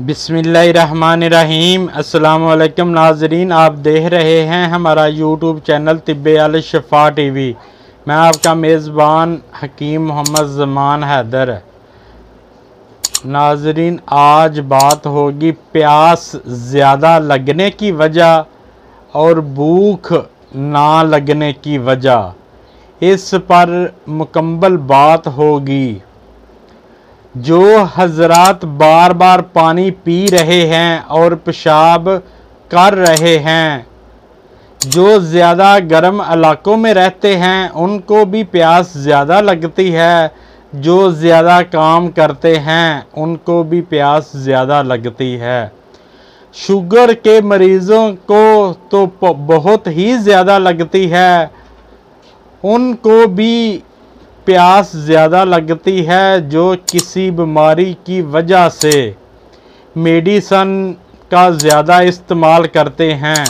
बिस्मिल्लाहिर्रहमानिर्रहीम। अस्सलामुअलैकुम नाजरीन, आप देख रहे हैं हमारा यूट्यूब चैनल तिब्बे अल शफा टीवी। मैं आपका मेज़बान हकीम मोहम्मद ज़मान हैदर। नाजरीन, आज बात होगी प्यास ज़्यादा लगने की वजह और भूख ना लगने की वजह, इस पर मुकम्मल बात होगी। जो हजरात बार बार पानी पी रहे हैं और पेशाब कर रहे हैं, जो ज़्यादा गर्म इलाकों में रहते हैं उनको भी प्यास ज़्यादा लगती है, जो ज़्यादा काम करते हैं उनको भी प्यास ज़्यादा लगती है। शुगर के मरीज़ों को तो बहुत ही ज़्यादा लगती है, उनको भी प्यास ज़्यादा लगती है जो किसी बीमारी की वजह से मेडिसन का ज़्यादा इस्तेमाल करते हैं।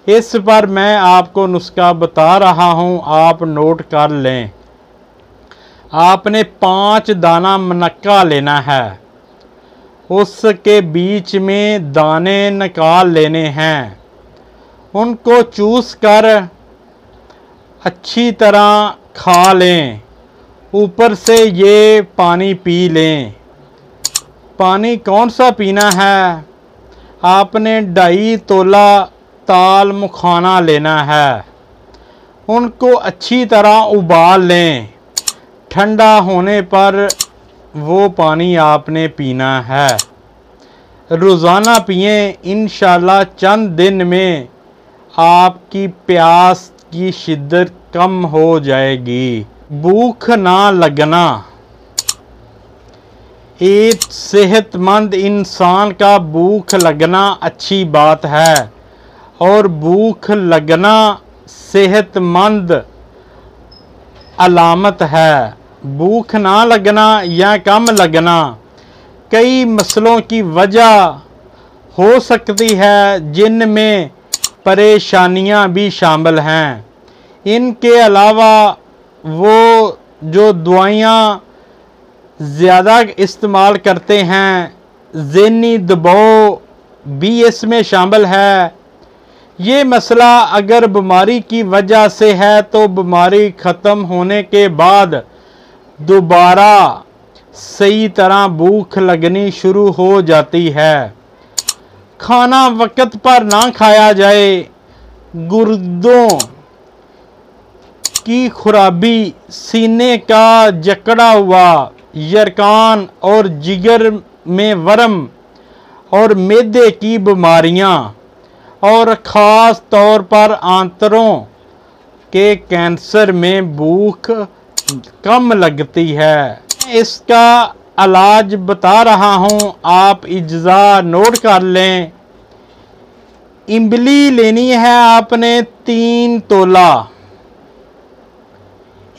इस पर मैं आपको नुस्खा बता रहा हूँ, आप नोट कर लें। आपने 5 दाना मुनक्का लेना है, उसके बीच में दाने निकाल लेने हैं, उनको चूस कर अच्छी तरह खा लें। ऊपर से ये पानी पी लें। पानी कौन सा पीना है? आपने 2.5 तोला ताल मखाना लेना है, उनको अच्छी तरह उबाल लें। ठंडा होने पर वो पानी आपने पीना है। रोज़ाना पिएं, इंशाल्लाह चंद दिन में आपकी प्यास की शिद्दत कम हो जाएगी। भूख ना लगना, एक सेहतमंद इंसान का भूख लगना अच्छी बात है, और भूख लगना सेहतमंद अलामत है। भूख ना लगना या कम लगना कई मसलों की वजह हो सकती है, जिनमें परेशानियां भी शामिल हैं। इनके अलावा वो जो दवाइयाँ ज़्यादा इस्तेमाल करते हैं, ज़हनी दबाव भी इसमें शामिल है। ये मसला अगर बीमारी की वजह से है तो बीमारी ख़त्म होने के बाद दोबारा सही तरह भूख लगनी शुरू हो जाती है। खाना वक्त पर ना खाया जाए। गुर्दों की खराबी, सीने का जकड़ा हुआ, यरकान और जिगर में वर्म और मैदे की बीमारियां, और ख़ास तौर पर आंतों के कैंसर में भूख कम लगती है। इसका इलाज बता रहा हूँ, आप इज्ज़ा नोट कर लें। इमली लेनी है आपने 3 तोला।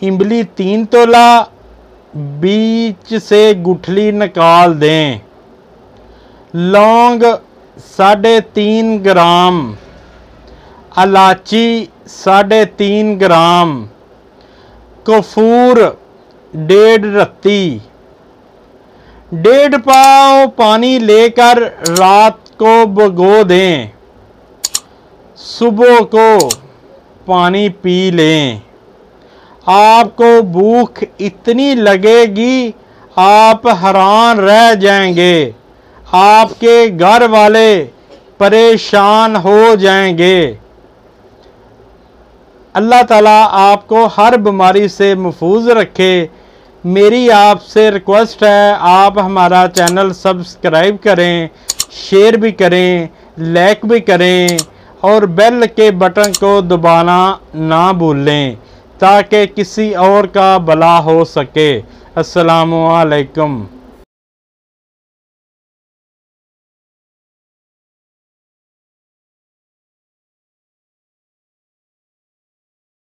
इमली 3 तोला, बीच से गुठली निकाल दें। लौंग 3.5 ग्राम, इलायची 3.5 ग्राम, कपूर 1.5 रत्ती। 1.5 पाव पानी लेकर रात को भिगो दें, सुबह को पानी पी लें। आपको भूख इतनी लगेगी आप हैरान रह जाएंगे, आपके घर वाले परेशान हो जाएंगे। अल्लाह ताला आपको हर बीमारी से महफूज रखे। मेरी आपसे रिक्वेस्ट है, आप हमारा चैनल सब्सक्राइब करें, शेयर भी करें, लाइक भी करें, और बेल के बटन को दबाना ना भूलें ताकि किसी और का भला हो सके। अस्सलामु अलैकुम।